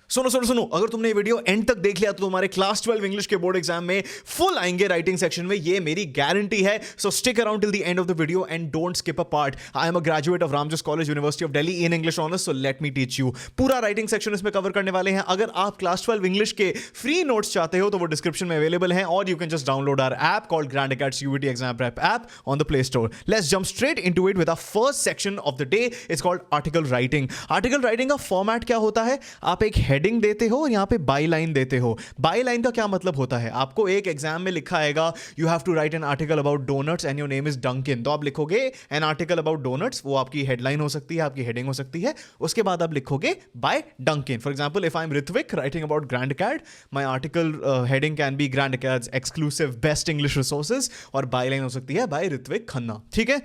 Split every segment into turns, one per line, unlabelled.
सुनो सुनो सुनो, अगर तुमने ये वीडियो एंड तक देख लिया तो तुम्हारे क्लास 12 इंग्लिश के बोर्ड एग्जाम में फुल आएंगे राइटिंग सेक्शन में, ये मेरी गारंटी है. So stick around till the end of the video and don't skip a part. I am a graduate of Ramjas college, university of Delhi in English honours, so let me teach you. पूरा writing section इसमें cover करने वाले हैं. अगर आप class 12 English के free notes चाहते हो तो वो डिस्क्रिप्शन में अवेलेबल हैं, और you can just download our app called Grand Academy CUET exam prep app on the Play Store. Let's jump straight into it with our first section of the day. It's called article writing. Article writing का format क्या होता है? आप एक heading देते हो और यहाँ पे बाई लाइन देते हो. बाई लाइन का क्या मतलब होता है? आपको एक एग्जाम में लिखा आएगा you have to write an article about donuts and your name is Dunkin. तो आप लिखोगे एन आर्टिकल अबाउट डोनट्स, वो आपकी हेडलाइन हो सकती है, आपकी हेडिंग हो सकती है. उसके बाद आप लिखोगे by Dunkin. For example, if I am Ritwik writing about Grand Acad, my article heading can be Grand Acad's exclusive best English resources, और बाय लाइन हो सकती है बाय ऋत्विक खन्ना. ठीक है.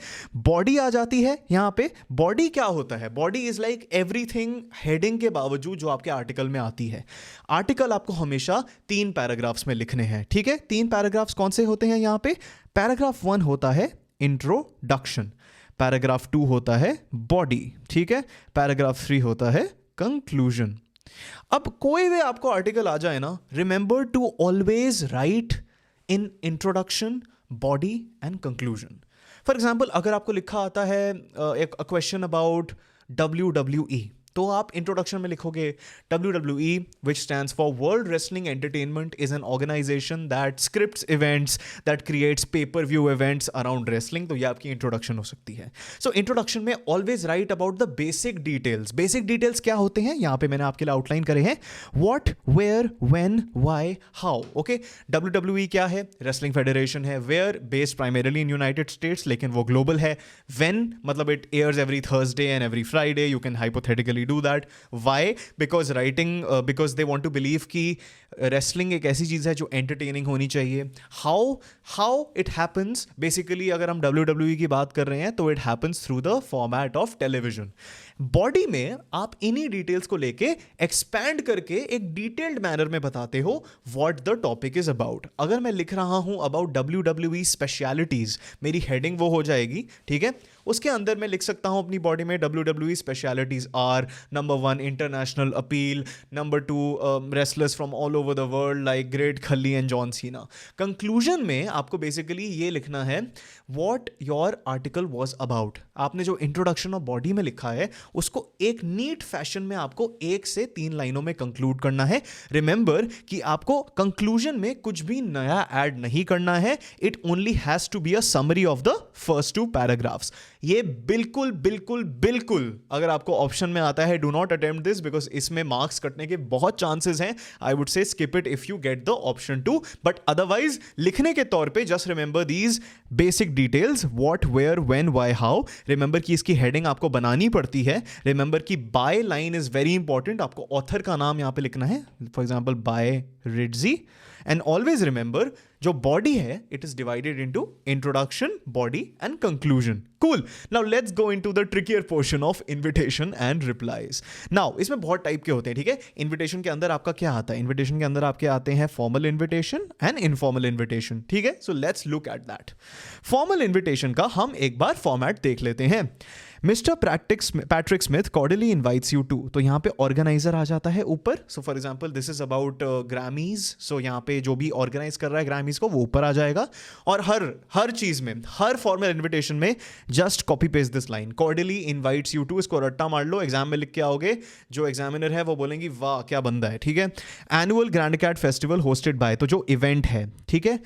बॉडी आ जाती है यहाँ पे. बॉडी क्या होता है? Body is like everything heading के बावजूद जो आपके आर्टिकल में आती है. आर्टिकल आपको हमेशा 3 पैराग्राफ्स में लिखने हैं. ठीक है. 3 पैराग्राफ्स कौन से होते हैं यहाँ पे? पैराग्राफ 1 होता है इंट्रोडक्शन, पैराग्राफ 2 होता है बॉडी, ठीक है, पैराग्राफ 3 होता है कंक्लूजन. अब कोई भी आपको आर्टिकल आ जाए ना, remember to always write in introduction, body and conclusion. For example, अगर आपको लिखा आता है एक क्वेश्चन अबाउट WWE, तो आप इंट्रोडक्शन में लिखोगे WWE, which stands for World Wrestling Entertainment, is an organization that scripts events, that creates pay-per-view events around wrestling. तो ये आपकी इंट्रोडक्शन हो सकती है. सो इंट्रोडक्शन में always right about the basic details. Basic details क्या होते हैं? यहाँ पे मैंने आपके लिए आउटलाइन करे हैं. What, where, when, why, how. Okay. WWE क्या है? रेसलिंग फेडरेशन है. Where, based primarily in United States, लेकिन वो ग्लोबल है. व्हेन मतलब it airs every Thursday and every Friday. You can hypothetically do that. Why? Because because they want to believe कि wrestling एक ऐसी चीज़ है जो entertaining होनी चाहिए. How it happens? Basically अगर हम WWE की बात कर रहे हैं तो it happens through the format of television. Body में आप इन्हीं डिटेल्स को लेके एक्सपैंड करके एक डिटेल्ड मैनर में बताते हो what the topic is about. अगर मैं लिख रहा हूं अबाउट WWE स्पेशलिटीज, मेरी हेडिंग वो हो जाएगी. ठीक है. उसके अंदर मैं लिख सकता हूं अपनी बॉडी में WWE specialities are number 1 international appeal, number 2 wrestlers from all over the world like great Khali and John Cena. Conclusion में आपको बेसिकली ये लिखना है what your article was about. आपने जो इंट्रोडक्शन ऑफ बॉडी में लिखा है उसको एक नीट फैशन में आपको 1 से 3 लाइनों में कंक्लूड करना है. रिमेंबर कि आपको कंक्लूजन में कुछ भी नया ऐड नहीं करना है. It only has to be a summary of the first 2 paragraphs. ये बिल्कुल बिल्कुल बिल्कुल अगर आपको ऑप्शन में आता है, do not attempt this because इसमें मार्क्स कटने के बहुत चांसेस हैं. I would say skip it if you get the option 2, but otherwise लिखने के तौर पे just remember these basic details, what, where, when, why, how. Remember कि इसकी हेडिंग आपको बनानी पड़ती है. रिमेंबर कि byline is very important. आपको ऑथर का नाम यहां पे लिखना है, for example by रिड्जी. And always remember जो बॉडी है it is divided into introduction, body and conclusion. Cool. Now let's go into the trickier portion of invitation and replies. Now इसमें बहुत टाइप के होते हैं. ठीक है. इन्विटेशन के अंदर आपका क्या आता है? इन्विटेशन के अंदर आपके आते हैं formal invitation and informal invitation. ठीक है. So let's look at that. Formal invitation का हम एक बार फॉर्मेट देख लेते हैं. Mister Patrick Smith cordially invites you to. तो यहाँ पे ऑर्गेनाइजर आ जाता है ऊपर. So for example this is about Grammys. So यहाँ पे जो भी ऑर्गेनाइज कर रहा है ग्रैमीज को वो ऊपर आ जाएगा. और हर चीज में, हर फॉर्मल इन्विटेशन में just copy paste this line, cordially invites you to. इसको रट्टा मार लो, एग्जाम में लिख के आओगे. जो एग्जामिनर है वो बोलेंगी वाह क्या बंदा है. ठीक है. Annual Grand Acad festival hosted by. तो जो इवेंट है, ठीक है,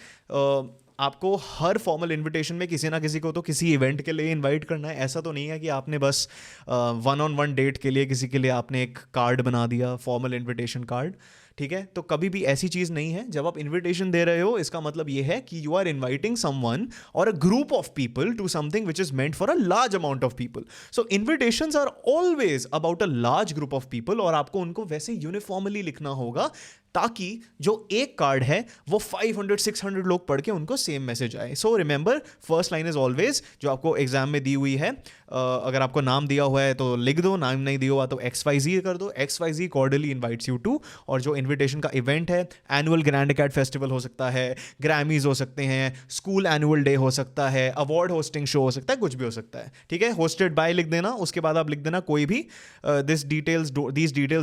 आपको हर फॉर्मल इन्विटेशन में किसी ना किसी को तो किसी इवेंट के लिए इनवाइट करना है. ऐसा तो नहीं है कि आपने बस 1-on-1 डेट के लिए किसी के लिए आपने एक कार्ड बना दिया, फॉर्मल इन्विटेशन कार्ड. ठीक है. तो कभी भी ऐसी चीज नहीं है. जब आप इन्विटेशन दे रहे हो इसका मतलब ये है कि you are inviting someone or a group of people to something which is meant for a large amount of people. So invitations are always about a large group of people, और आपको उनको वैसे यूनिफॉर्मली लिखना होगा ताकि जो एक card है वो 500-600 लोग पढ़ के उनको सेम मैसेज आए. So remember first line is always जो आपको एग्जाम में दी हुई है, अगर आपको नाम दिया हुआ है तो लिख दो, नाम नहीं दिया हुआ तो XYZ कर दो, XYZ cordially invites you to. और जो इन्विटेशन का इवेंट है, एनुअल ग्रैंड अकेड फेस्टिवल हो सकता है, ग्रैमीज हो सकते हैं, स्कूल एनुअल डे हो सकता है, अवार्ड होस्टिंग शो हो सकता है, कुछ भी हो सकता है, ठीक है। होस्टेड बाय लिख देना, उसके बाद आप लिख देना कोई भी, this details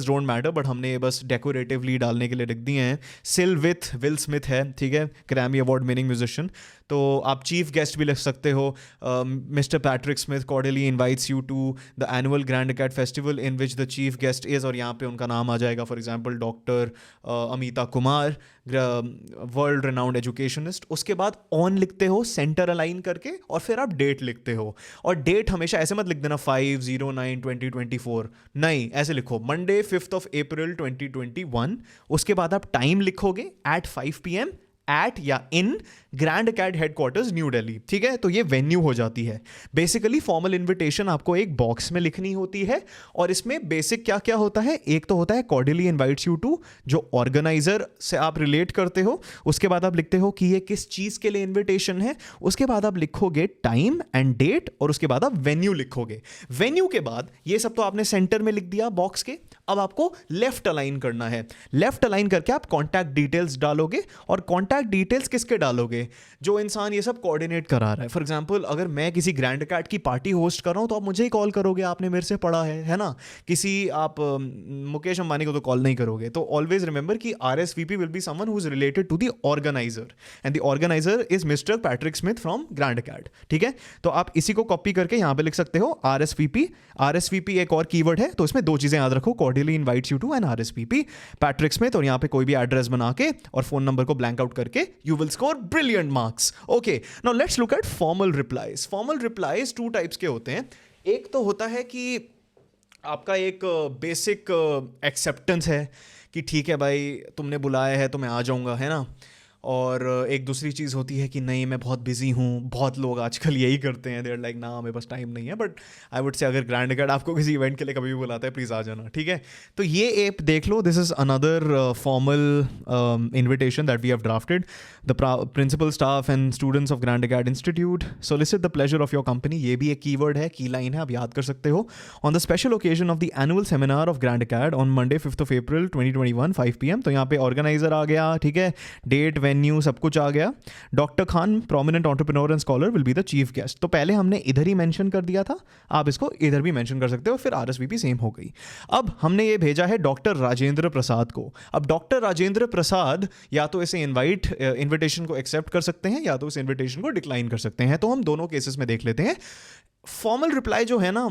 don't matter, but हमने ये बस डेकोरेटिवली डालने के लिए लिख दिए हैं। सिल विथ विल स्मिथ है, ठीक है, ग्रैमी अवार्ड विनिंग म्यूजिशियन। तो आप चीफ गेस्ट भी लिख सकते हो, mister Patrick Smith cordially invites you to the annual Grand Acad festival in which the chief guest is, और यहाँ पे उनका नाम आ जाएगा, for example doctor Amita Kumar, world renowned educationist. उसके बाद ऑन लिखते हो सेंटर अलाइन करके, और फिर आप डेट लिखते हो। और डेट हमेशा ऐसे मत लिख देना 5/09/2024, नहीं, ऐसे लिखो मंडे 5 अप्रैल 2021। उसके बाद आप टाइम लिखोगे at 5 PM एट या इन ग्रैंड अकेड हेडक्वार्टर्स न्यू दिल्ली, ठीक है। तो ये वेन्यू हो जाती है। बेसिकली फॉर्मल इन्विटेशन आपको एक बॉक्स में लिखनी होती है, और इसमें बेसिक क्या क्या होता है, एक तो होता है कॉर्डियली इनवाइट्स यू टू, जो ऑर्गेनाइजर से आप रिलेट करते हो। उसके बाद आप लिखते हो कि ये किस चीज़ के लिए इन्विटेशन है। उसके बाद आप लिखोगे टाइम एंड डेट, और उसके बाद आप वेन्यू लिखोगे। वेन्यू के बाद ये सब तो आपने सेंटर में लिख दिया बॉक्स के। अब आपको लेफ्ट अलाइन करना है। लेफ्ट अलाइन करके आप कॉन्टैक्ट डिटेल्स डालोगे, और कॉन्टैक्ट डिटेल्स किसके डालोगे, जो इंसान ये सब कोऑर्डिनेट करा रहा है। फॉर एग्जांपल अगर मैं किसी ग्रैंड अकेड की पार्टी होस्ट कर रहा हूं तो आप मुझे ही कॉल करोगे, आपने मेरे से पढ़ा है ना। किसी आप मुकेश अंबानी को तो कॉल नहीं करोगे। तो ऑलवेज रिमेंबर कि RSVP will be someone who is related to the organiser, and the organiser is mister Patrick Smith from Grand Acad, ठीक है। तो आप इसी को कॉपी करके यहां पे लिख सकते हो RSVP। RSVP एक और कीवर्ड है, तो इसमें दो चीजें याद रखो, cordially invites you to and RSVP Patrick Smith, और यहां पे कोई भी एड्रेस बना के और फोन नंबर को ब्लैंक आउट करके you will score brilliant marks. Okay, now let's look at formal replies. Formal replies two types के होते हैं। एक तो होता है कि आपका एक बेसिक एक्सेप्टेंस है कि ठीक है भाई तुमने बुलाया है तो मैं आ जाऊंगा, है ना। और एक दूसरी चीज़ होती है कि नहीं मैं बहुत बिजी हूँ। बहुत लोग आजकल यही करते हैं, देयर लाइक ना मेरे पास टाइम नहीं है। बट आई वुड से अगर ग्रैंड अकेड आपको किसी इवेंट के लिए कभी भी बुलाता है, प्लीज़ आ जाना, ठीक है। तो ये ऐप देख लो, this is another formal invitation that we have drafted. The principal staff and students of Grand Acad institute solicit the pleasure of your company, ये भी एक कीवर्ड है, की लाइन है, आप याद कर सकते हो। On the special occasion of the annual seminar of Grand Acad on Monday 5 April 2021 5 PM। तो यहाँ पे ऑर्गेनाइजर आ गया, ठीक है, डेट वेन्यू सब कुछ आ गया। Doctor Khan prominent entrepreneur and scholar will be the chief guest. तो पहले हमने इधर ही मेंशन कर दिया था, आप इसको इधर भी मेंशन कर सकते हो, फिर RSVP सेम हो गई। अब हमने ये भेजा है डॉक्टर राजेंद्र प्रसाद को। अब डॉक्टर राजेंद्र प्रसाद या तो इसे इन्विटेशन को एक्सेप्ट कर सकते हैं, या तो इस इन्विटेशन को डिक्लाइन कर सकते हैं। तो हम दोनों केसेस में देख लेते हैं। फॉर्मल रिप्लाई जो है ना,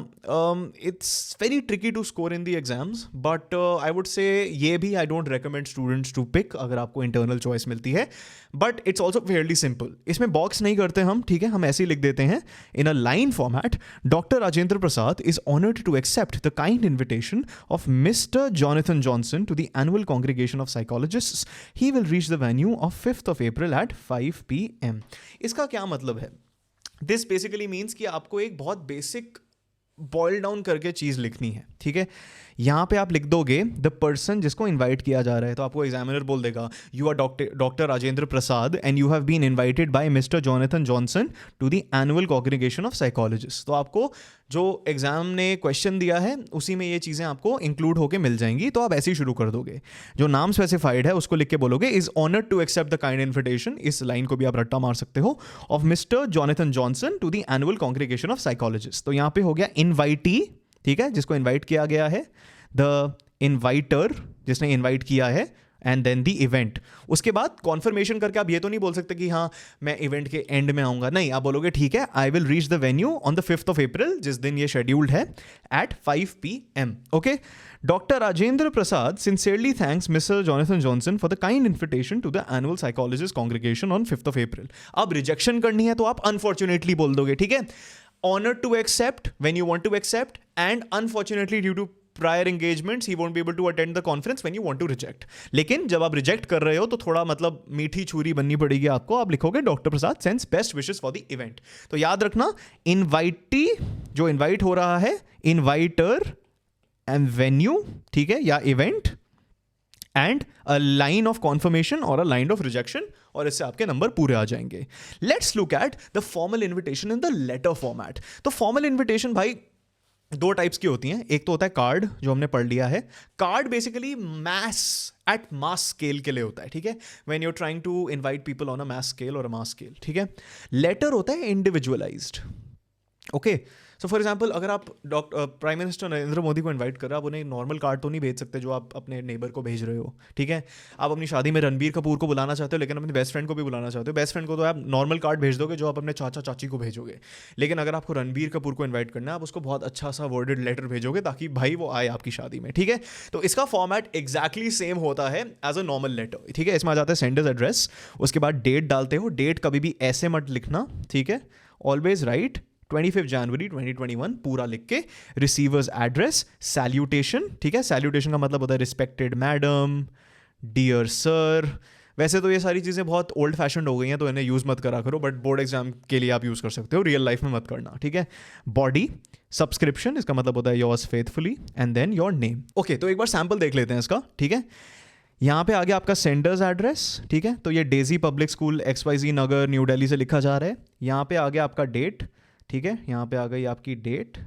it's very tricky to score in the exams, but I would say ये भी I don't recommend students to pick अगर आपको इंटरनल चॉइस मिलती है। But it's also fairly simple. इसमें बॉक्स नहीं करते हम, ठीक है, हम ऐसे ही लिख देते हैं in a line format. Doctor Rajendra Prasad is honoured to accept the kind invitation of mister Jonathan Johnson to the annual congregation of psychologists. He will reach the venue of 5 April at 5 PM। इसका क्या मतलब है? This basically means कि आपको एक बहुत basic boil down करके चीज़ लिखनी है, ठीक है। यहाँ पे आप लिख दोगे द पर्सन जिसको इनवाइट किया जा रहा है। तो आपको एग्जामिनर बोल देगा you are doctor Rajendra Prasad and you have been invited by mister Jonathan Johnson to the annual congregation of psychologist. तो आपको जो एग्जाम ने क्वेश्चन दिया है उसी में ये चीज़ें आपको इंक्लूड होकर मिल जाएंगी। तो आप ऐसे ही शुरू कर दोगे, जो नाम स्पेसिफाइड है उसको लिख के बोलोगे is honoured to accept the kind invitation, इस लाइन को भी आप रट्टा मार सकते हो, of mister Jonathan Johnson to the annual congregation of psychologist. तो यहाँ पे हो गया इनवाइटी, ठीक है, जिसको इनवाइट किया गया है, द इनवाइटर जिसने इनवाइट किया है, एंड देन द इवेंट। उसके बाद कॉन्फर्मेशन करके आप ये तो नहीं बोल सकते कि हाँ मैं इवेंट के एंड में आऊँगा, नहीं, आप बोलोगे ठीक है I will reach the venue on the 5 April, जिस दिन ये शेड्यूल्ड है, at 5 PM। Okay, doctor Rajendra Prasad sincerely thanks mister Jonathan Johnson for the kind invitation to the annual psychologist congregation on 5 April. अब रिजेक्शन करनी है तो आप अनफॉर्चुनेटली बोल दोगे, ठीक है, honoured to accept when you want to accept, and unfortunately due to prior engagements he won't be able to attend the conference when you want to reject। लेकिन जब आप रिजेक्ट कर रहे हो तो थोड़ा मतलब मीठी छुरी बननी पड़ेगी आपको। आप लिखोगे doctor Prasad sends best wishes for the event. तो याद रखना, इनवाइटी जो इनवाइट हो रहा है, इनवाइटर एंड वेन्यू, ठीक है, या event, and a line of conformation और अ लाइन ऑफ रिजेक्शन, और इससे आपके नंबर पूरे आ जाएंगे. Let's look at the formal invitation in the letter format. तो फॉर्मल इन्विटेशन भाई दो टाइप्स की होती हैं. एक तो होता है कार्ड, जो हमने पढ़ लिया है. कार्ड बेसिकली मास स्केल के लिए होता है, ठीक है, when you are trying to invite people on a mass scale or a mass scale, ठीक है. लेटर होता है individualised. Okay, so for example अगर आप प्राइम मिनिस्टर नरेंद्र मोदी को इनवाइट कर रहे हो, आप उन्हें नॉर्मल कार्ड तो नहीं भेज सकते जो आप अपने नेबर को भेज रहे हो, ठीक है. आप अपनी शादी में रणबीर कपूर को बुलाना चाहते हो, लेकिन अपने बेस्ट फ्रेंड को भी बुलाना चाहते हो. बेस्ट फ्रेंड को तो आप नॉर्मल कार्ड भेज दोगे जो आप अपने चाचा चाची को भेजोगे. लेकिन अगर आपको रणबीर कपूर को इन्वाइट करना है, आप उसको बहुत अच्छा सा वर्डेड लेटर भेजोगे ताकि भाई वो आए आपकी शादी में, ठीक है. तो इसका फॉर्मेट एग्जैक्टली सेम होता है एज अ नॉर्मल लेटर, ठीक है. इसमें आ जाता है सेंडर्स एड्रेस, उसके बाद डेट डालते हो. डेट कभी भी ऐसे मत लिखना, ठीक है. ऑलवेज राइट 25 जनवरी 2021 पूरा लिख के. रिसीवर्स एड्रेस, सैल्यूटेशन, ठीक है. सैल्यूटेशन का मतलब होता है रिस्पेक्टेड मैडम, डियर सर. वैसे तो ये सारी चीज़ें बहुत ओल्ड फैशन हो गई हैं तो इन्हें यूज़ मत करा करो, बट बोर्ड एग्जाम के लिए आप यूज़ कर सकते हो, रियल लाइफ में मत करना, ठीक है. बॉडी, सब्सक्रिप्शन, इसका मतलब होता है yours faithfully, and then your name. Okay, तो एक बार सैम्पल देख लेते हैं इसका, ठीक है. यहाँ पे आगे आपका सेंडर्स एड्रेस, ठीक है. तो ये डेजी पब्लिक स्कूल XYZ नगर न्यू दिल्ली से लिखा जा रहा है. यहाँ पे आगे आपका डेट, ठीक है. यहाँ पे आ गई आपकी डेट.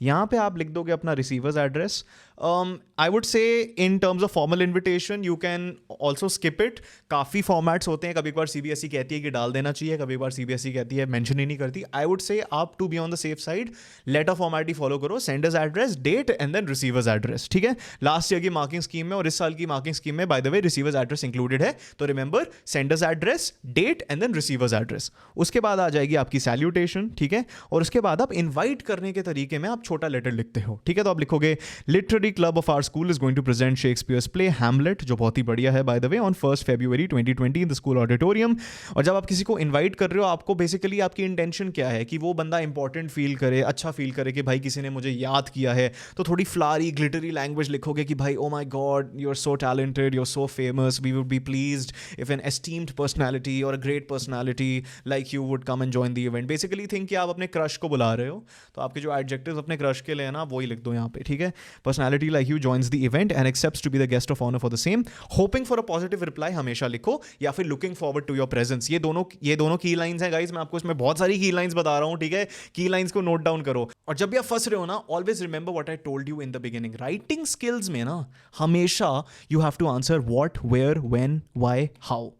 यहाँ पे आप लिख दोगे अपना रिसीवर्स एड्रेस. आई वुड से इन terms of formal invitation you can also skip it. काफ़ी फॉर्मेट्स होते हैं, कभी बार CBSE कहती है कि डाल देना चाहिए, कभी बार CBSE कहती है मेंशन ही नहीं करती. आई वुड से आप to be on the safe side letter format ही फॉलो करो. Sender's address, date and then receiver's address, ठीक है. लास्ट ईयर की मार्किंग स्कीम में और इस साल की मार्किंग स्कीम में by the way receiver's address included है. तो remember sender's address, date and then receiver's address. उसके बाद आ जाएगी आपकी सैल्यूटेशन, ठीक है. और उसके बाद आप इन्वाइट करने के तरीके में आप छोटा लेटर लिखते हो, ठीक है. तो आप लिखोगे literary club of our school is going to present Shakespeare's play Hamlet, जो बहुत ही बढ़िया है by the way, on 1 February 2020 in the school auditorium. और जब आप किसी को इन्वाइट कर रहे हो, आपको बेसिकली आपकी इंटेंशन क्या है कि वो बंदा इंपॉर्टेंट फील करे, अच्छा फील करे कि भाई किसी ने मुझे याद किया है. तो थोड़ी फ्लारी ग्लिटरी लैंग्वेज लिखोगे कि भाई oh my God you are so talented, you are so famous, we would be pleased if an esteemed personality और a great personality like you would come and join the event. Basically think कि आप अपने crush को बुला रहे हो, तो आपके जो एडजेक्टिव्स अपने क्रश के लिए ना वही लिख दो यहाँ पे, ठीक है. Personality like you joins the event and accepts to be the guest of honor for the same. Hoping for a positive reply हमेशा लिखो, या फिर looking forward to your presence. ये दोनों की लाइंस हैं गाइस. मैं आपको इसमें बहुत सारी की लाइंस बता रहा हूँ, ठीक है. की लाइंस को नोट डाउन करो. और जब भी आप फंस रहे हो ना, always remember what I told you in the beginning. Writing skills में ना हमेशा you have to answer what, where, when, why, how.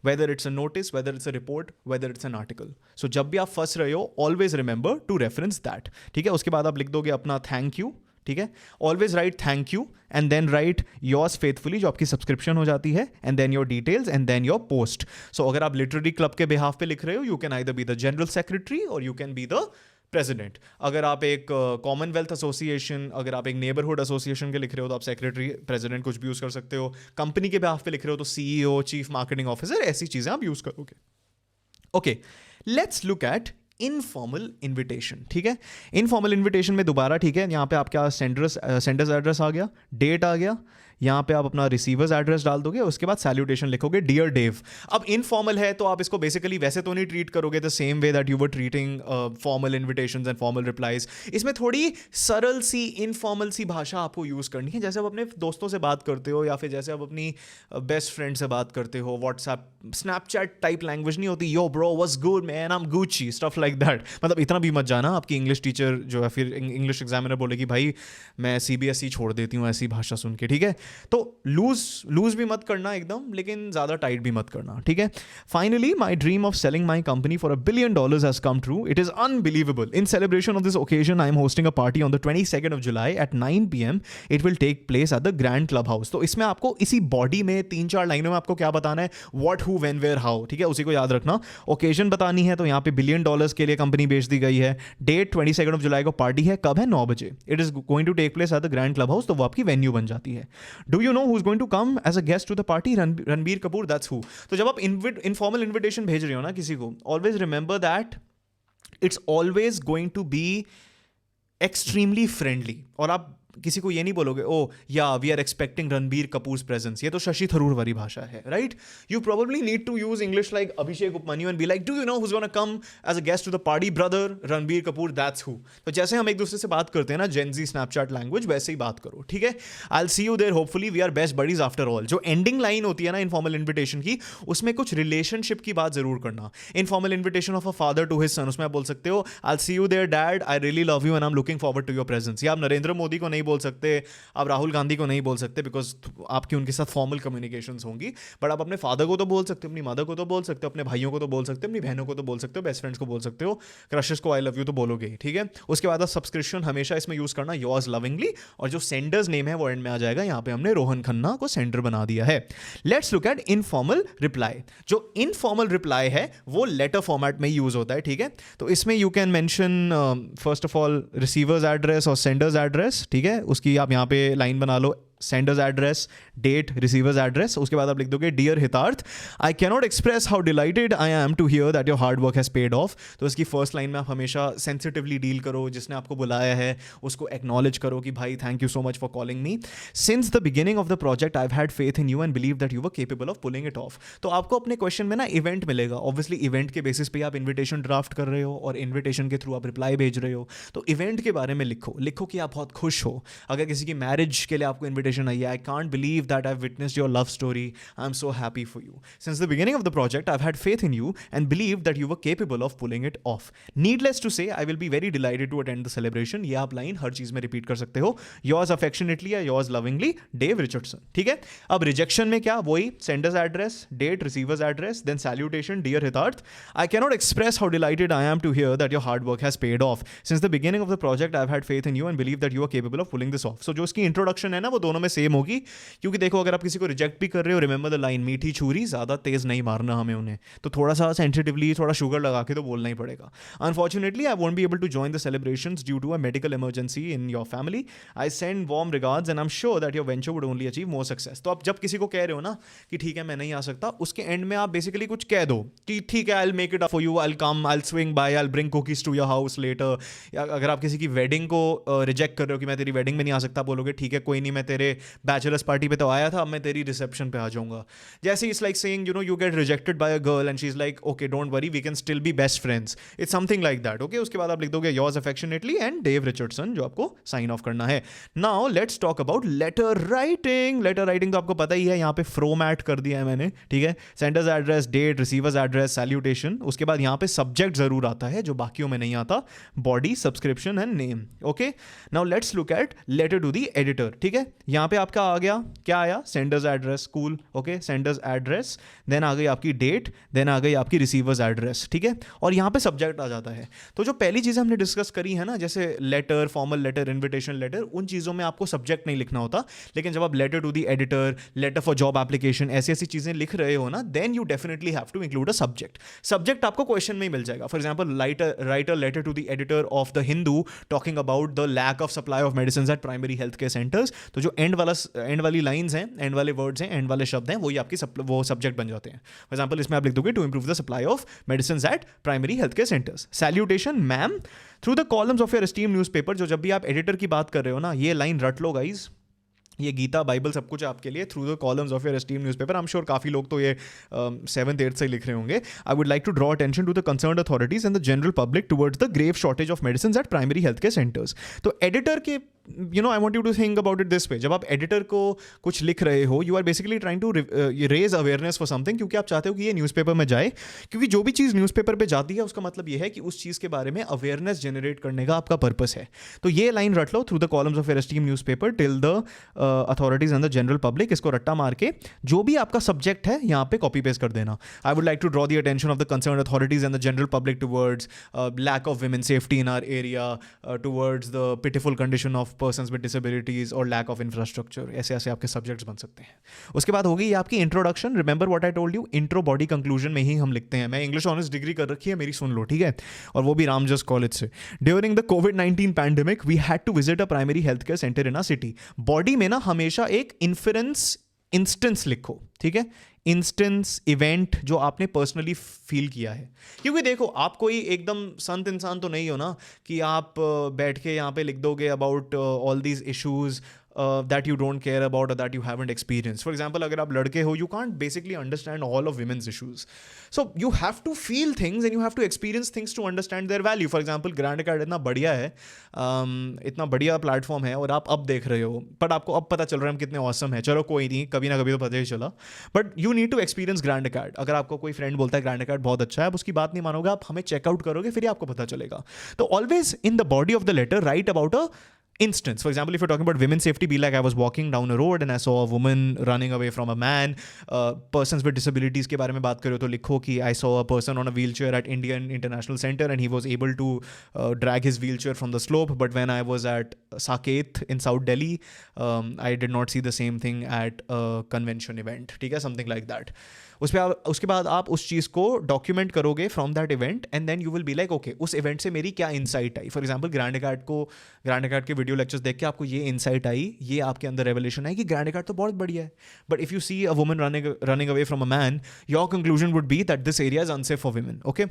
Whether it's a notice, whether it's a report, whether it's an article. So जब भी आप फंस रहे हो, always remember to reference that. ठीक है. उसके बाद आप लिख दोगे अपना थैंक यू, ठीक है. Always write thank you and then write yours faithfully, जो आपकी सब्सक्रिप्शन हो जाती है, and then your details and then your post. So अगर आप लिटरेरी क्लब के बिहाफ पे लिख रहे हो, you can either be the general secretary और you can be the president. अगर आप एक कॉमनवेल्थ एसोसिएशन, अगर आप एक नेबरहुड एसोसिएशन के लिख रहे हो तो आप सेक्रेटरी, प्रेसिडेंट कुछ भी यूज़ कर सकते हो. कंपनी के बिहाफ पे लिख रहे हो तो CEO, चीफ मार्केटिंग ऑफिसर, ऐसी चीज़ें आप यूज़ करोगे. Okay, let's look eight informal invitation, ठीक है. इनफॉर्मल इन्विटेशन में दोबारा, ठीक है, यहाँ पे आपका सेंडर्स एड्रेस आ गया, डेट आ गया, यहाँ पे आप अपना रिसीवर्स एड्रेस डाल दोगे, उसके बाद सैल्यूटेशन लिखोगे डियर डेव. अब इनफॉर्मल है तो आप इसको बेसिकली वैसे तो नहीं ट्रीट करोगे the same way that you were treating formal invitations and formal replies. इसमें थोड़ी सरल सी इनफॉर्मल सी भाषा आपको यूज़ करनी है, जैसे आप अपने दोस्तों से बात करते हो या फिर जैसे आप अपनी बेस्ट फ्रेंड से बात करते हो. व्हाट्सएप, स्नैपचैट टाइप लैंग्वेज नहीं होती, यो bro what's good man I am Gucci, stuff like that. मतलब इतना भी मत जाना आपकी इंग्लिश टीचर जो है फिर इंग्लिश एग्जामिनर बोले कि भाई मैं CBSE छोड़ देती हूँ ऐसी भाषा सुन के, ठीक है. तो लूज भी मत करना एकदम, लेकिन ज़्यादा टाइट भी मत करना, ठीक है. Finally my dream of selling my company for $1 billion has come true. It is unbelievable. In celebration of this occasion I am hosting a party on the 22nd of July at 9 PM. It will take place at the grand club house. तो इसमें आपको इसी body में 3-4 लाइनों में आपको क्या बताना है, what, who, when, where, how, ठीक है. उसी को याद रखना. ओकेजन बतानी है तो यहाँ पे $1 billion के लिए कंपनी बेच दी गई है. डेट 22nd of July को पार्टी है, कब है, 9 बजे. It is going to take place at the grand club house. तो वो आपकी वेन्यू बन जाती है. Do you know who is going to come as a guest to the party? Ranbir Kapoor, that's who. तो जब आप इनफॉर्मल इन्विटेशन भेज रहे हो ना किसी को, always remember that it's always going to be extremely friendly. और आप किसी को ये नहीं बोलोगे oh yeah we are expecting Ranbir Kapoor presence, ये तो शशि थरूर वाली भाषा है, right? You probably need to use English like Abhishek Upamanyu and be like, do you know who is gonna come as a guest to the party? Brother Ranbir Kapoor, that's who. तो जैसे हम एक दूसरे से बात करते हैं ना जेनजी स्नैपचैट लैंग्वेज, वैसे ही बात करो, ठीक है? I will see you there, hopefully we are best buddies after all. जो एंडिंग लाइन होती है ना इनफॉर्मल इन्विटेशन की, उसमें कुछ रिलेशनशिप की बात जरूर करना। Informal invitation of a father to his son, उसमें आप बोल सकते हो I will see you there dad, I really love you and I am looking forward to your presence. या आप नरेंद्र मोदी को नहीं बोल सकते, आप राहुल गांधी को नहीं बोल सकते, बिकॉज आपकी उनके साथ फॉर्मल कम्युनिकेशंस होंगी, बट आप अपने फादर को तो बोल सकते हो, अपनी मदर को तो बोल सकते हो, अपने भाइयों को तो बोल सकते हो, अपनी बहनों को तो बोल सकते हो, बेस्ट फ्रेंड्स को बोल सकते हो, क्रशेस को आई लव यू तो बोलोगे, ठीक है? उसके बाद आप सब्सक्रिप्शन हमेशा इसमें यूज करना योर्स लविंगली, और जो सेंडर्स नेम है वो एंड में आ जाएगा। यहाँ पे हमने रोहन खन्ना को सेंडर बना दिया है। Let's look eight informal reply. जो इनफॉर्मल रिप्लाई है वो लेटर फॉर्मेट में यूज होता है, ठीक है? तो इसमें you can mention first of all receiver's address और सेंडर्स एड्रेस, ठीक है? उसकी आप यहाँ पे लाइन बना लो, sender's address, date, receiver's address. उसके बाद आप लिख दोगे dear Hitarth, I cannot express how delighted I am to hear that your hard work has paid off. तो इसकी फर्स्ट लाइन में आप हमेशा सेंसिटिवली डील करो, जिसने आपको बुलाया है उसको एक्नॉलेज करो कि भाई thank you so much for calling me. Since the beginning of the project I had faith in you and believe that you were capable of pulling it of. तो आपको अपने क्वेश्चन में ना इवेंट मिलेगा, obviously event के basis पे आप invitation draft कर रहे हो और इन्विटेशन के थ्रू आप रिप्लाई भेज रहे हो, तो इवेंट के बारे में लिखो। लिखो कि आप बहुत खुश हो। अगर किसी की मैरिज के लिए आपको इन्विटेशन आई है, I can't believe that I've witnessed your love story. I'm so happy for you. Since the beginning of the project, I've had faith in you and believed that you were capable of pulling it off. Needless to say, I will be very delighted to attend the celebration. ये आप line हर चीज में repeat कर सकते हो। Yours affectionately या yours lovingly, Dave Richardson. ठीक है? अब रिजेक्शन में क्या? वही senders address, date, receivers address, then salutation, dear Hitarth. I cannot express how delighted I am to hear that your hard work has paid off. Since the beginning of the project, I've had faith in you and believe that you are capable of pulling this off. So जो इसकी introduction है ना, वो दोनों में same होगी, क्योंकि देखो अगर आप किसी को रिजेक्ट भी कर रहे हो, रिमेंबर द लाइन, मीठी छुरी ज़्यादा तेज़ नहीं मारना हमें उन्हें, तो थोड़ा सा सेंसिटिवली थोड़ा शुगर लगा के तो बोलना ही पड़ेगा। Unfortunately I won't be able to join the celebrations due to a medical emergency in your family. I send warm regards and I am sure that your venture would only achieve more success. तो आप जब किसी को कह रहे हो ना कि ठीक है मैं नहीं आ सकता, उसके एंड में आप बेसिकली कुछ कह दो कि ठीक है I will make it up for you, I will come, I will swing by, I will bring cookies to your house later. या अगर आप किसी की वेडिंग को रिजेक्ट कर रहे हो कि मैं तेरी वेडिंग में नहीं आ सकता, बोलोगे ठीक है कोई नहीं, मैं तेरे बैचलर्स पार्टी पे तो आया था, अब मैं तेरी रिसेप्शन पे आ जाऊंगा। जैसे it's like saying you know you get rejected by a girl and she is like okay don't worry we can still be best friends, it's something like that, okay? उसके बाद आप लिख दोगे yours affectionately and Dave Richardson, जो आपको sign off करना है। Now let's talk about letter writing. Letter writing तो आपको पता ही है, यहाँ पे फ्रोमैट कर दिया है मैंने, ठीक है? Sender's address, date, receiver's address, salutation. उसके बाद यहाँ पे सब्जेक्ट जरूर आता है जो बाकियों में नहीं आता, body, subscription and name, okay? Now let's look at letter to the editor, ठीक है? यहाँ पे आपका आ गया, क्या आया? Sender's address, cool, okay? Sender's address, then आ गई आपकी डेट, देन आ गई आपकी रिसीवर्स एड्रेस, ठीक है? और यहाँ पे सब्जेक्ट आ जाता है। तो जो पहली चीज़ हमने डिस्कस करी है ना, जैसे letter, formal letter, invitation letter, उन चीज़ों में आपको सब्जेक्ट नहीं लिखना होता, लेकिन जब आप letter to the editor, letter for job application, ऐसी ऐसी चीज़ें लिख रहे हो ना, then you definitely have to include a subject. Subject आपको क्वेश्चन में ही मिल जाएगा। For example write a letter to the editor of the Hindu talking about the lack of supply of medicine at primary health care centres. तो जो and वाली lines हैं, and वाले वर्ड्स हैं, एंड वाले शब्द हैं, वही आपकी वो सब्जेक्ट बन जाते हैं। फॉर एग्जाम्पल इसमें आप लिख दोगे to improve the supply of medicine at primary health care centres. Salutation, ma'am, through the columns of your esteem newspaper. जो जब भी आप एडिटर की बात कर रहे हो ना, ये लाइन रट लो गाइज, ये गीता बाइबल सब कुछ आपके लिए। Through the columns of your esteem newspaper, I am sure काफ़ी लोग तो ये 7th 8th से लिख रहे होंगे। I would like to draw attention to the concerned authorities and the general public towards the grave shortage of medicine at primary health care centres. तो editor के I want you to think about it this way, जब आप editor को कुछ लिख रहे हो, you are basically trying to raise awareness for something, क्योंकि आप चाहते हो कि ये न्यूज़पेपर में जाए, क्योंकि जो भी चीज़ न्यूज़पेपर पे जाती है उसका मतलब ये है कि उस चीज़ के बारे में अवेयरनेस जनरेट करने का आपका पर्पस है। तो ये लाइन रट लो, through the columns of your esteem newspaper till the authorities and the general public. इसको रट्टा मार के जो भी आपका सब्जेक्ट है यहाँ पे कॉपी पेस्ट कर देना। I would like to draw the attention of the concerned authorities and the general public towards lack of women safety in our area, towards the pitiful condition of persons with disabilities और lack of infrastructure. ऐसे ऐसे आपके subjects बन सकते हैं। उसके बाद होगी आपकी introduction. Remember what I told you, intro body conclusion में ही हम लिखते हैं। मैं इंग्लिश ऑनर्स डिग्री कर रखी है मेरी, सुन लो, ठीक है? और वो भी रामजस कॉलेज से। ड्यूरिंग द कोविड-19 pandemic we had to visit a primary health care centre in a city. Body में ना हमेशा एक इन्फरेंस इंस्टेंस लिखो, ठीक है, इंस्टेंस इवेंट जो आपने पर्सनली फील किया है। क्योंकि देखो, आप कोई एकदम संत इंसान तो नहीं हो ना कि आप बैठ के यहाँ पे लिख दोगे about all these issues that you don't care about or that you haven't experienced. For example, अगर आप लड़के हो, you can't basically understand all of women's issues. So you have to feel things and you have to experience things to understand their value. For example, grand card इतना बढ़िया है, इतना बढ़िया platform है और आप अब देख रहे हो, बट आपको अब पता चल रहा है हम कितने ऑसम है। चलो कोई नहीं, कभी ना कभी तो पता ही चला, but you need to experience grand card. अगर आपको कोई फ्रेंड बोलता है ग्रैंड कार्ड बहुत अच्छा है, आप उसकी बात नहीं मानोगे, आप हमें चेकआउट करोगे, फिर ही आपको पता चलेगा। तो always in the body of the letter write about a instance. For example, if you're talking about women's safety, be like, I was walking down a road and I saw a woman running away from a man. Persons with disabilities के बारे में बात करो तो लिखो कि I saw a person on a wheelchair at Indian International Center and he was able to drag his wheelchair from the slope. But when I was at Saket in South Delhi, I did not see the same thing at a convention event. ठीक है, something like that. उसके बाद आप उस चीज़ को document करोगे from that event and then you will be like okay, उस event से मेरी क्या इंसाइट आई। फॉर एग्जांपल, ग्रैंड कार्ड के वीडियो लेक्चर्स देख के आपको ये इंसाइट आई, ये आपके अंदर रेवलेशन आई कि ग्रैंड कार्ड तो बहुत बढ़िया है, but if you see a woman running away from a man, your conclusion would be that this area is unsafe for women. Okay.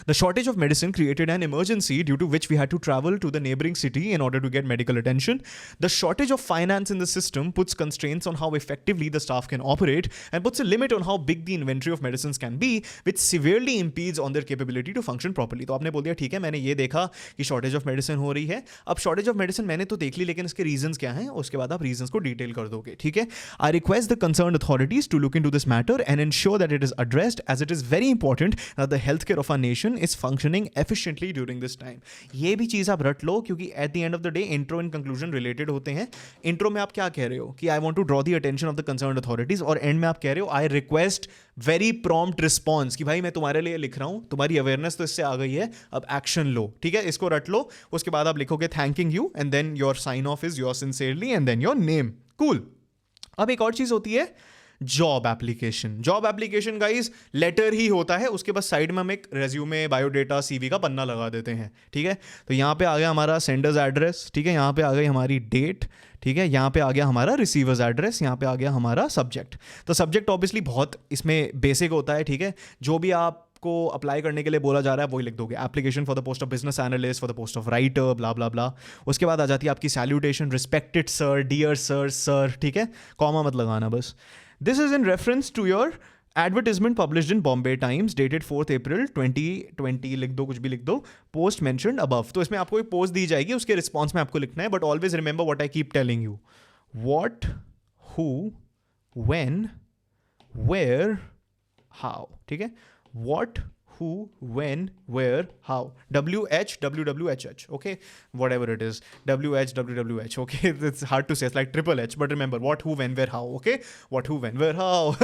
The shortage of medicine created an emergency due to which we had to travel to the neighboring city in order to get medical attention. The shortage of finance in the system puts constraints on how effectively the staff can operate and puts a limit on how big the inventory of medicines can be, which severely impedes on their capability to function properly. तो आपने बोल दिया ठीक है, मैंने ये देखा कि shortage of medicine हो रही है, अब shortage of medicine मैंने तो देख ली, लेकिन इसके reasons क्या हैं, उसके बाद आप reasons को detail कर दोगे, ठीक है। I request the concerned authorities to look into this matter and ensure that it is addressed, as it is very important that the healthcare of our nation is functioning efficiently during this time. ये भी चीज आप रट लो, क्योंकि at the end of the day intro and conclusion related होते हैं। intro में आप क्या कह रहे हो कि I want to draw the attention of the concerned authorities, और end में आप कह रहे हो I request very prompt response कि भाई मैं तुम्हारे लिए लिख रहा हूं, तुम्हारी अवेयरनेस तो इससे आ गई है, अब एक्शन लो, ठीक है। इसको रट लो, उसके बाद आप लिखोगे thanking you and then your sign off is yours sincerely and then your name. Cool. अब एक और चीज होती है job application. Job application guys letter ही होता है, उसके बाद साइड में हम एक रेज्यूमे, बायोडेटा, सीवी का पन्ना लगा देते हैं, ठीक है। तो यहाँ पे आ गया हमारा सेंडर्स एड्रेस, ठीक है, यहाँ पे आ गई हमारी डेट, ठीक है, यहाँ पे आ गया हमारा रिसीवर्स एड्रेस, यहाँ पे आ गया हमारा सब्जेक्ट। तो सब्जेक्ट ऑब्वियसली बहुत इसमें बेसिक होता है, ठीक है। जो भी आप को अप्लाई करने के लिए बोला जा रहा है वही लिख दोगे, application for the post of business analyst, for the post of writer, blah blah blah. उसके बाद आ जाती है आपकी salutation, respected sir, dear sir, sir, ठीक है, कॉमा मत लगाना बस। This is in reference to your advertisement published in Bombay Times dated 4 April 2020, लिख दो, कुछ भी लिख दो, पोस्ट मेंशन्ड अबव। तो इसमें आपको एक पोस्ट दी जाएगी, उसके रिस्पॉन्स में आपको लिखना है, but always remember what I keep telling you, what, who, when, where, how, ठीक है। What, who, when, where, how. WH, WWHH, okay? Whatever it is. WH, WWH, okay? It's hard to say. It's like triple H, but remember, what, who, when, where, how, okay? What, who, when, where, how.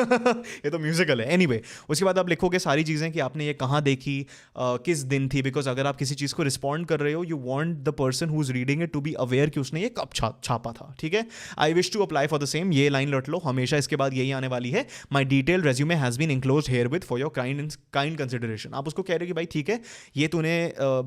ये तो musical है। Anyway, उसके बाद आप लिखोगे सारी चीज़ें कि आपने ये कहाँ देखी, किस दिन थी, बिकॉज अगर आप किसी चीज़ को रिस्पॉन्ड कर रहे हो, you want the person who's reading it to be aware कि उसने ये कब छापा था, ठीक है। I wish to apply for the same, ये लाइन लट लो हमेशा, इसके बाद यही आने वाली है। My detailed resume has been enclosed herewith for your kind consideration. आप उसको कह रहे हो कि भाई ठीक है, ये तूने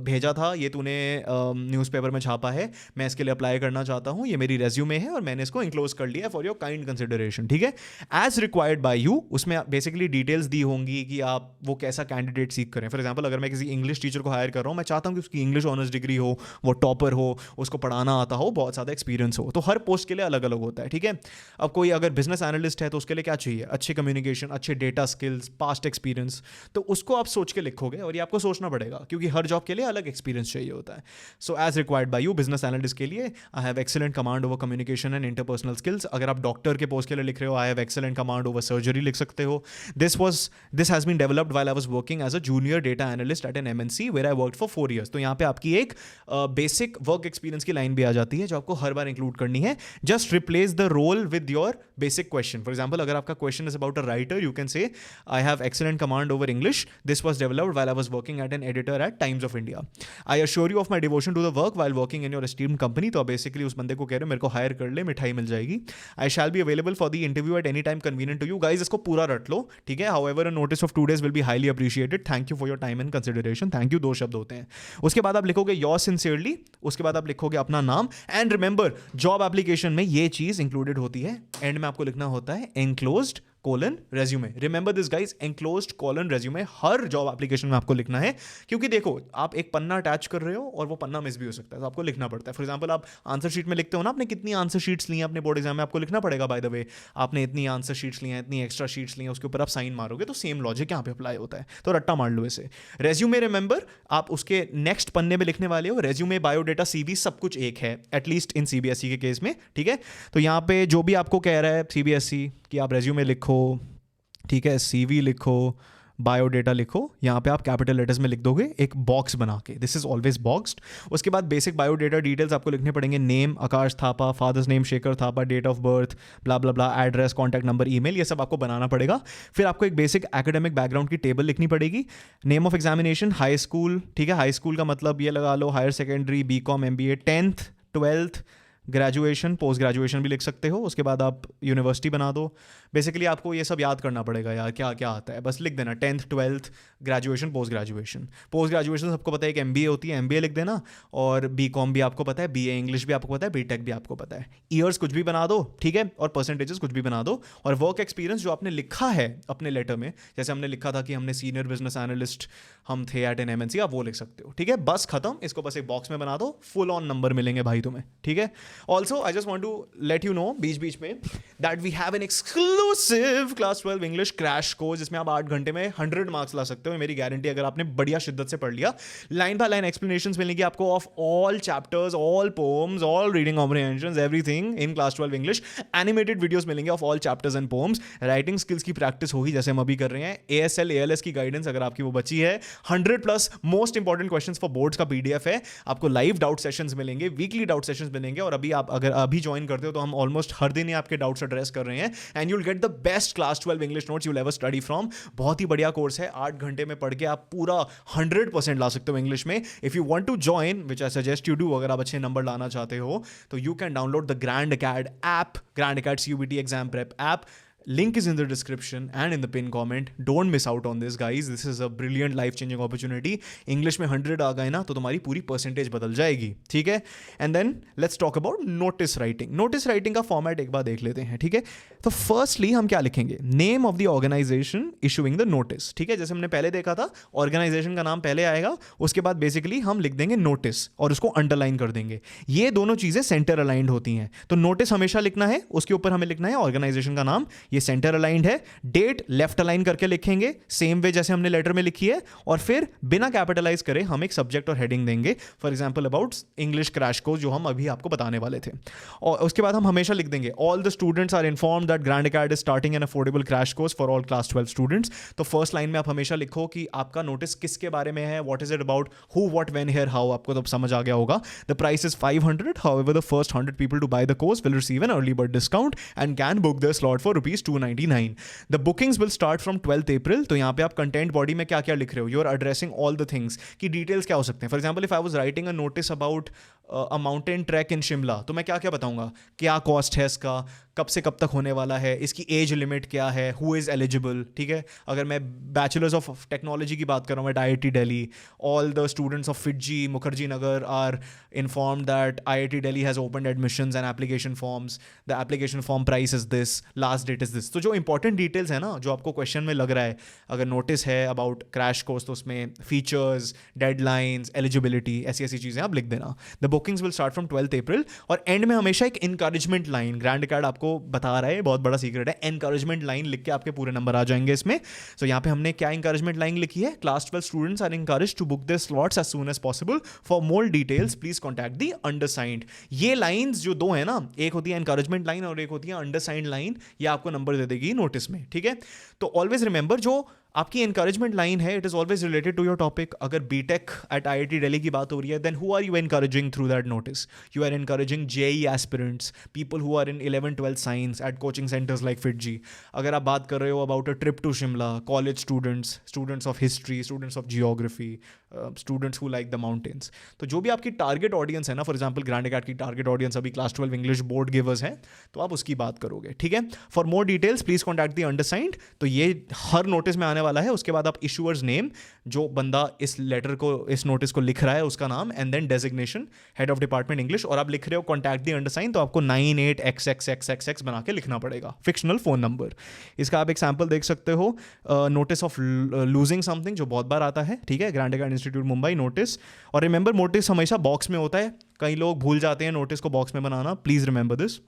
भेजा था, ये तूने न्यूज़पेपर में छापा है, मैं इसके लिए अप्लाई करना चाहता हूँ, ये मेरी रेज्यूमे है और मैंने इसको इंक्लोज कर लिया फॉर योर काइंड कंसिडरेशन, ठीक है। एज रिक्वायर्ड बाय यू, उसमें बेसिकली डिटेल्स दी होंगी कि आप वो कैसा कैंडिडेट सीख करें। फॉर एग्जाम्पल, अगर मैं किसी इंग्लिश टीचर को हायर कर रहा हूँ, मैं चाहता हूँ कि उसकी इंग्लिश ऑनर्स डिग्री हो, वो टॉपर हो, उसको पढ़ाना आता हो, बहुत ज़्यादा एक्सपीरियंस हो। तो हर पोस्ट के लिए अलग अलग होता है, ठीक है। अब कोई अगर बिजनेस एनालिस्ट है तो उसके लिए क्या चाहिए, अच्छे कम्युनिकेशन, अच्छे डेटा स्किल्स, पास्ट एक्सपीरियंस, तो उसको आप सोच के लिखोगे और ये आपको सोचना पड़ेगा क्योंकि हर जॉब के लिए अलग एक्सपीरियंस चाहिए होता है। So as required by you, business analyst के लिए I have excellent command over communication and interpersonal skills. अगर आप डॉक्टर के पोस्ट के लिए लिख रहे हो, I have excellent command over surgery लिख सकते हो। This has been developed while I was working as a junior data analyst at an MNC where I worked for 4 years। तो यहाँ पे आपकी एक बेसिक वर्क एक्सपीरियंस की लाइन भी आ जाती है जो आपको हर बार इंक्लूड करनी है। Just replace the role with your basic question. For example, अगर आपका question is about a writer, you can say I have excellent command over English, this was was developed while I was working at an editor at Times of India. I assure you of my devotion to the work while working in your esteemed company. तो basically उस बंदे को कह रहे हो मेरे को higher कर ले, मिठाई मिल जाएगी. I shall be available for the interview at any time convenient to you. Guys, इसको पूरा रट लो, ठीक है. However, a notice of 2 days will be highly appreciated. Thank you for your time and consideration. Thank you 2 शब्द होते हैं. उसके बाद आप लिखोगे yours sincerely. उसके बाद आप लिखोगे अपना नाम. And remember, जॉब एप्लीकेशन में ये चीज इंक्लूडेड होती है. एंड में आपको लिखना होता है enclosed colon resume. Remember this guys, enclosed colon resume her job application में आपको लिखना है. क्योंकि देखो, आप एक पन्ना अटैच कर रहे हो और वो पन्ना मिस भी हो सकता है, तो आपको लिखना पड़ता है. फॉर एग्जांपल, आप आंसर शीट में लिखते हो ना, आपने कितनी आंसर शीट्स ली हैं अपने बोर्ड एग्जाम में, आपको लिखना पड़ेगा बाय द वे, आपने इतनी आंसर शीट्स ली हैं, इतनी एक्स्ट्रा शीट्स ली हैं, उसके ऊपर आप साइन मारोगे, तो सेम लॉजिक यहाँ पे अप्लाई होता है. तो रट्टा मार लो इसे. रेज्यूमे रिमेंबर, आप उसके नेक्स्ट पन्ने में लिखने वाले हो. रेज्यूमे, बायोडेटा, सीवी सब कुछ एक है, एटलीस्ट इन सीबीएसई के केस में, ठीक है. तो यहाँ पे जो भी आपको कह रहा है सीबीएसई कि आप रेज्यूमे लिखो, ठीक है, सीवी लिखो, बायोडेटा लिखो, यहाँ पे आप कैपिटल लेटर्स में लिख दोगे एक बॉक्स बना के. This is always boxed. उसके बाद बेसिक बायोडेटा डिटेल्स आपको लिखने पड़ेंगे. Name Akash Thapa, father's name Shekhar Thapa, date of birth, blah blah blah, address, contact number, email, ये सब आपको बनाना पड़ेगा. फिर आपको एक बेसिक एकेडमिक बैकग्राउंड की टेबल लिखनी पड़ेगी. Name of examination, high school, ठीक है, हाई स्कूल का मतलब ये लगा लो higher secondary, BCom, MBA, 10th 12th, graduation, post graduation भी लिख सकते हो. उसके बाद आप यूनिवर्सिटी बना दो. बेसिकली आपको ये सब याद करना पड़ेगा यार, क्या क्या आता है, बस लिख देना 10th 12th, graduation, post graduation. Post graduation सबको पता है एक एमबीए होती है, एमबीए लिख देना. और बीकॉम भी आपको पता है, बीए इंग्लिश भी आपको पता है, बीटेक भी आपको पता है. ईयर्स कुछ भी बना दो, ठीक है, और परसेंटेजेस कुछ भी बना दो. और वर्क एक्सपीरियंस जो आपने लिखा है अपने लेटर में, जैसे हमने लिखा था कि हमने सीनियर बिजनेस एनालिस्ट हम थे एट एन एमएनसी, आप वो लिख सकते हो, ठीक है. बस खत्म. इसको बस एक बॉक्स में बना दो. फुल ऑन नंबर मिलेंगे भाई तुम्हें, ठीक है. Also I just want to let you know बीच बीच में that we have an exclusive class 12 English crash course, जिसमें आप 8 घंटे में 100 मार्क्स ला सकते हो. मेरी गारंटी, अगर आपने बढ़िया शिद्दत से पढ़ लिया. लाइन बाय लाइन एक्सप्लेनेशंस मिलेंगी आपको of all chapters, all poems, all reading comprehensions, everything in class 12 English. Animated videos मिलेंगे of all chapters and poems. Writing skills की प्रैक्टिस होगी जैसे हम अभी कर रहे हैं. ASL ALS की गाइडेंस अगर आपकी वो बची है. 100+ most important questions for boards का PDF है. आपको लाइव डाउट सेशंस मिलेंगे, वीकली डाउट सेशंस मिलेंगे. और अभी आप अगर अभी ज्वाइन करते हो तो हम ऑलमोस्ट हर दिन ही आपके डाउट्स एड्रेस कर रहे हैं. And you'll get the best class 12 English notes you'll ever study from. बहुत ही बढ़िया कोर्स है. 8 घंटे में पढ़ के आप पूरा 100% ला सकते हो इंग्लिश में. If you want to join, which I suggest you do, अगर आप अच्छे नंबर लाना चाहते हो, तो you can download the Grand Acad app, Grand Acad CUBT exam prep app. Link is in the description and in the pin comment. Don't miss out on this, guys. This is a brilliant life-changing opportunity. English में 100 आ गए ना तो तुम्हारी पूरी percentage बदल जाएगी, ठीक है. And then let's talk about notice writing. Notice writing का फॉर्मेट एक बार देख लेते हैं, ठीक है. तो फर्स्टली हम क्या लिखेंगे? Name of the organisation issuing the notice, ठीक है. जैसे हमने पहले देखा था, ऑर्गेनाइजेशन का नाम पहले आएगा, उसके बाद बेसिकली हम लिख देंगे नोटिस और उसको अंडरलाइन कर देंगे. ये दोनों चीजें सेंटर अलाइंड होती हैं. तो नोटिस हमेशा लिखना है, उसके ऊपर हमें लिखना है ऑर्गेनाइजेशन का नाम, ये सेंटर अलाइंड है. डेट लेफ्ट अलाइन करके लिखेंगे, सेम वे जैसे हमने लेटर में लिखी है. और फिर बिना कैपिटलाइज करे हम एक सब्जेक्ट और हेडिंग देंगे. For example about English crash course, जो हम अभी आपको बताने वाले थे. और उसके बाद हम हमेशा लिख देंगे all the students are informed that Grand Acad is starting an affordable crash course for all class 12 students. तो फर्स्ट लाइन में आप हमेशा लिखो कि आपका नोटिस किसके बारे में है, what is it about, who what when here how. आपको तो समझ आ गया होगा. The price is 500. However the first 100 people to buy the course will receive an early bird discount and can book the slot for ₹299. The bookings will start from 12th April. तो यहाँ पे आप कंटेंट बॉडी में क्या क्या लिख रहे हो, you are addressing all the things की डिटेल्स क्या हो सकते हैं. For example, if I was writing a notice about a mountain track in Shimla, तो मैं क्या क्या बताऊंगा, क्या कॉस्ट है इसका, कब से कब तक होने वाला है, इसकी एज लिमिट क्या है, हु इज़ एलिजिबल, ठीक है. अगर मैं बैचलर्स ऑफ टेक्नोलॉजी की बात कर रहा हूँ at IIT Delhi, all the students of FIITJEE Mukherjee Nagar are informed that IIT Delhi has opened admissions and application forms. The application form price is this, last date is this. तो जो इंपॉर्टेंट डिटेल्स है ना, जो आपको क्वेश्चन में लग रहा है, अगर नोटिस है अबाउट क्रैश कोर्स तो उसमें फीचर्स, डेडलाइंस, एलिजिबिलिटी, ऐसी ऐसी चीज़ें आप लिख देना. The bookings will start from 12th April. और एंड में हमेशा एक इनकरेजमेंट लाइन, ग्रैंड अकैड आपको बता रहा है, बहुत बड़ा सीक्रेट है, एनकरेजमेंट लाइन लिख के आपके पूरे नंबर आ जाएंगे इसमें. तो यहाँ पे हमने क्या एनकरेजमेंट लाइन लिखी है, class 12 students are encouraged to book their slots as soon as possible. For more details please contact the undersigned. ये लाइंस जो दो है ना, एक होती है एनकरेजमेंट लाइन और एक होती है अंडरसाइंड लाइन, ये आपको नंबर दे देगी नोटिस में, ठीक है. तो ऑलवेज रिमेंबर, जो आपकी encouragement लाइन है, it is always related to your topic. अगर BTech at IIT Delhi की बात हो रही है, then who are you encouraging through that notice? You are encouraging JEE aspirants, people who are in 11-12 science at coaching centers like FitG. अगर आप बात कर रहे हो about a trip to Shimla, college students, students of history, students of geography, students who like the mountains. तो जो भी आपकी target audience है ना, for example Grand Acad की target audience अभी class 12 English board givers हैं, तो आप उसकी बात करोगे, ठीक है? For more details please contact the undersigned. तो ये हर नोटिस में आने वाला है. उसके बाद आप इशूअर्स नेम, जो बंदा इस लेटर को, इस नोटिस को लिख रहा है, उसका नाम, and then designation, head of department English, और आप लिख रहे हो कॉन्टैक्ट दी अंडरसाइन, तो आपको 98XXXXX बना के लिखना पड़ेगा, फिक्शनल फोन नंबर. इसका आप एक सैम्पल देख सकते हो, नोटिस ऑफ लूजिंग समथिंग, जो बहुत बार आता है, ठीक है, ग्रैंड अकाड इंस्टीट्यूट मुंबई नोटिस. और रिमेंबर नोटिस हमेशा बॉक्स में होता है, कई लोग भूल जाते हैं नोटिस को बॉक्स में बनाना. Please remember this.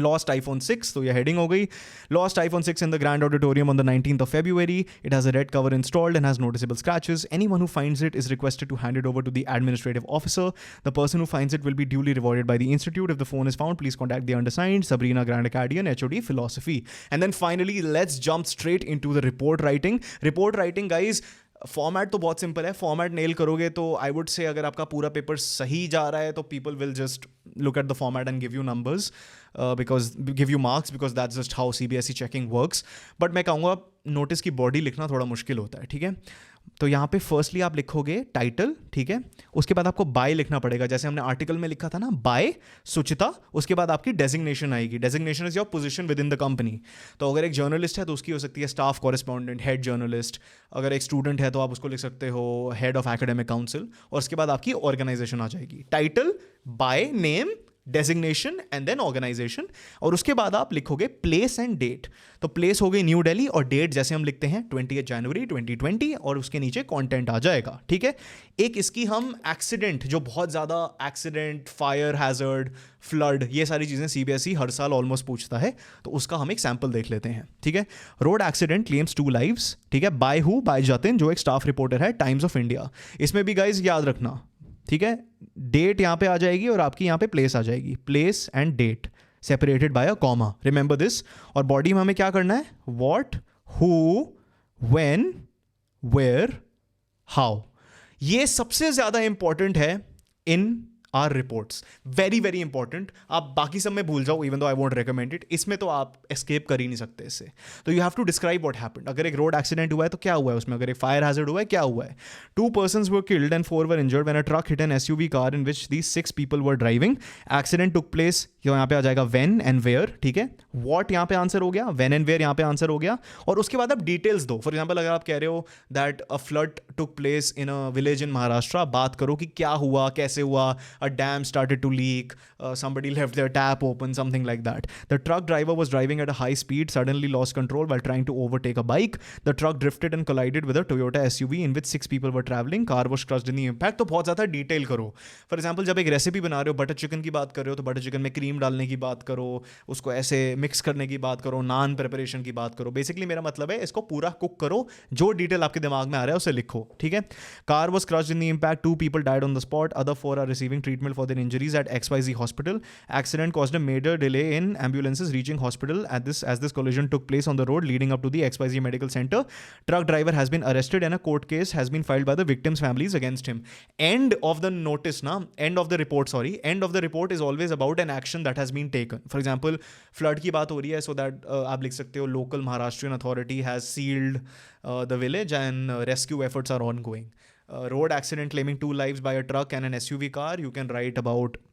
Lost iPhone 6, तो ये हेडिंग हो गई. Lost iPhone 6 in the Grand Auditorium on the 19th of February. It has a red cover installed and has noticeable scratches. Anyone who finds it is requested to hand it over to the administrative officer. The person who finds it will be duly rewarded by the institute. If the phone is found, please contact the undersigned, Sabrina Grand Acadian, HOD Philosophy. And then finally, let's jump straight into the report writing. Report writing, guys. Format तो बहुत simple है. Format nail करोगे तो आई would से अगर आपका पूरा paper सही जा रहा है तो people will just look at the format and give you numbers, because give you marks, because that's just how CBSE checking works. But मैं कहूँगा नोटिस की बॉडी लिखना थोड़ा मुश्किल होता है, ठीक है. तो यहाँ पे फर्स्टली आप लिखोगे टाइटल, ठीक है. उसके बाद आपको बाय लिखना पड़ेगा, जैसे हमने आर्टिकल में लिखा था ना, बाय सुचिता. उसके बाद आपकी डेजिग्नेशन आएगी. Designation is your position with in the company. तो अगर एक जर्नलिस्ट है तो उसकी हो सकती है स्टाफ कॉरेस्पॉन्डेंट, हेड जर्नलिस्ट. अगर एक स्टूडेंट है तो आप उसको लिख सकते हो हेड ऑफ एकेडमिक काउंसिल. और उसके बाद आपकी ऑर्गेनाइजेशन आ जाएगी. Title, by, name, designation and then organisation. और उसके बाद आप लिखोगे प्लेस एंड डेट. तो प्लेस हो गई न्यू दिल्ली, और डेट जैसे हम लिखते हैं 20 जनवरी 2020, और उसके नीचे कंटेंट आ जाएगा, ठीक है. एक इसकी हम एक्सीडेंट, जो बहुत ज़्यादा एक्सीडेंट, फायर हैजर्ड, फ्लड, ये सारी चीज़ें CBSE हर साल ऑलमोस्ट पूछता है, तो उसका हम एक सैम्पल देख लेते हैं, ठीक है. रोड एक्सीडेंट क्लेम्स 2 lives, ठीक है. By who? बाय जतिन, जो एक स्टाफ रिपोर्टर है टाइम्स ऑफ इंडिया. इसमें भी गाइज याद रखना, ठीक है, डेट यहाँ पे आ जाएगी और आपकी यहाँ पे प्लेस आ जाएगी. Place and date separated by a comma, remember this. और बॉडी में हमें क्या करना है? What, who, when, where, how. ये सबसे ज्यादा इंपॉर्टेंट है in our reports. Very very important. आप बाकी सब में भूल जाओ, even though I won't recommend it. इसमें तो आप एस्केप कर ही नहीं सकते इससे. तो you have to describe what happened. अगर एक रोड एक्सीडेंट हुआ है तो क्या हुआ है उसमें. अगर एक फायर हैजर्ड हुआ है, क्या हुआ है. 2 persons were killed and 4 were injured when a truck hit an SUV car in which these 6 people were driving. Accident took place, यहाँ पे आ जाएगा when and where, ठीक है. What यहाँ पे आंसर हो गया, when and where यहाँ पे आंसर हो गया. और उसके बाद आप डिटेल्स दो. फॉर एग्जाम्पल अगर आप कह रहे हो that a flood took place in a village in Maharashtra, बात करो कि क्या हुआ, कैसे हुआ. A dam started to leak, somebody left their tap open, something like that. The truck driver was driving at a high speed, suddenly lost control while trying to overtake a bike. The truck drifted and collided with a Toyota SUV in which 6 people were traveling. Car was crushed in the impact. तो बहुत ज़्यादा detail करो. For example जब एक recipe बना रहे हो, butter chicken की बात कर रहे हो, तो बटर चिकन में क्रीम डालने की बात करो, उसको ऐसे मिक्स करने की बात करो, नान प्रिपरेशन की बात करो. बेसिकली मेरा मतलब है इसको पूरा कुक करो, जो डिटेल आपके दिमाग में आ रहा है उसे लिखो, ठीक है. Car was crushed in the impact, 2 people died on the spot, other 4 are receiving treatment for their injuries at XYZ hospital. Accident caused a major delay in ambulances reaching hospital as this collision took place on the road leading up to the XYZ medical center. Truck driver has been arrested and a court case has been filed by the victims' families against him. End of the notice, na? End of the report, sorry. End of the report is always about an action that has been taken. For example, flood की बात हो रही है, so that आप लिख सकते हो local Maharashtrian authority has sealed the village and rescue efforts are ongoing. Road accident claiming 2 lives by a truck and an SUV car, you can write about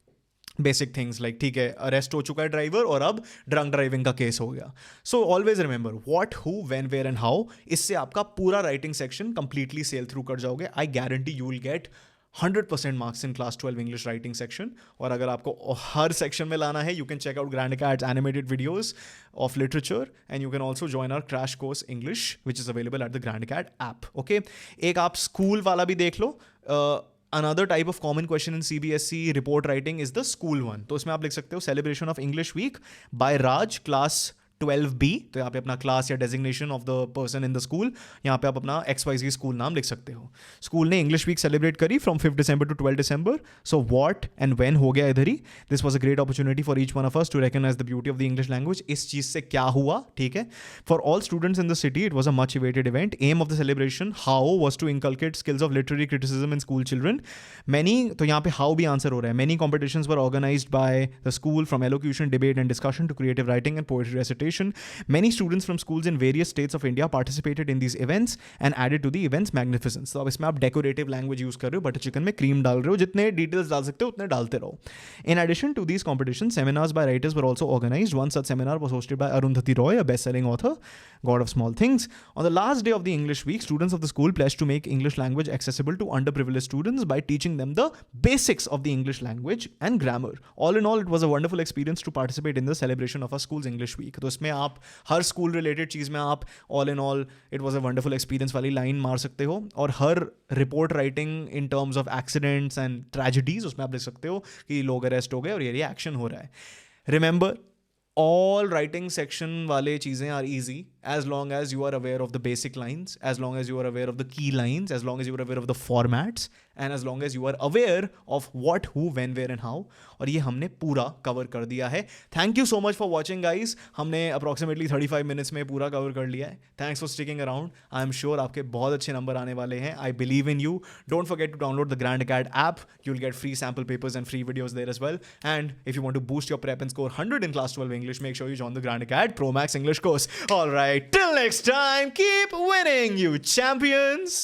basic things like, ठीक है, arrest हो चुका है driver और अब drunk driving का case हो गया. So always remember what, who, when, where and how. इससे आपका पूरा writing section completely sail through कर जाओगे. I guarantee you will get 100% marks in class 12 English writing section. और अगर आपको हर सेक्शन में लाना है, you can check out Grand Acad's animated videos of literature and you can also join our crash course English which is available at the Grand अकाड app. Okay, एक आप school वाला भी देख लो. Another type of common question in CBSE report writing is the school one. तो इसमें आप लिख सकते हो celebration of English week by Raj, class 12B, तो यहाँ पे अपना क्लास या designation of the person in the school, यहाँ पे आप अपना XYZ स्कूल नाम लिख सकते हो. स्कूल ने इंग्लिश वीक सेलिब्रेट करी from 5 December to 12 December. So what and when हो गया इधर ही. This was a great opportunity for each one of us to recognise the beauty of the English language. इस चीज से क्या हुआ, ठीक है, for all students in the city it was a much awaited event. Aim of the celebration how was to inculcate skills of literary criticism in school children. Many, तो यहाँ पे हाउ भी आंसर हो रहा है. Many competitions were organised by the school from elocution, debate and discussion to creative writing and poetry recitation. Many students from schools in various states of India participated in these events and added to the event's magnificence. तो अब इसमें आप decorative language use कर रहे हो, butter chicken में cream डाल रहे हो, जितने details डाल सकते हो उतने डालते रहो. In addition to these competitions, seminars by writers were also organized. One such seminar was hosted by Arundhati Roy, a best-selling author, God of Small Things. On the last day of the English week, students of the school pledged to make English language accessible to underprivileged students by teaching them the basics of the English language and grammar. All in all, it was a wonderful experience to participate in the celebration of our school's English week. तो इसमें आप हर school related चीज़ में आप all in all it was a wonderful experience वाली line मार सकते हो. और हर report writing in terms of accidents and tragedies उसमें आप लिख सकते हो कि लोग अरेस्ट हो गए और ये एक्शन हो रहा है. रिमेंबर, all writing section वाले चीज़ें are easy as long as you are aware of the basic lines, as long as you are aware of the key lines, as long as you are aware of the formats, and as long as you are aware of what, who, when, where and how. और ये हमने पूरा cover कर दिया है. Thank you so much for watching guys. हमने approximately 35 minutes में पूरा कवर कर लिया है. Thanks for sticking around. I am sure आपके बहुत अच्छे नंबर आने वाले हैं. I believe in you. Don't forget to download the Grand Acad app. You'll get free sample papers and free videos there as well. And if you want to boost your prep and score 100 in class 12 English, make sure you join the Grand Acad Pro Max English course. All right, till next time, keep winning, you champions.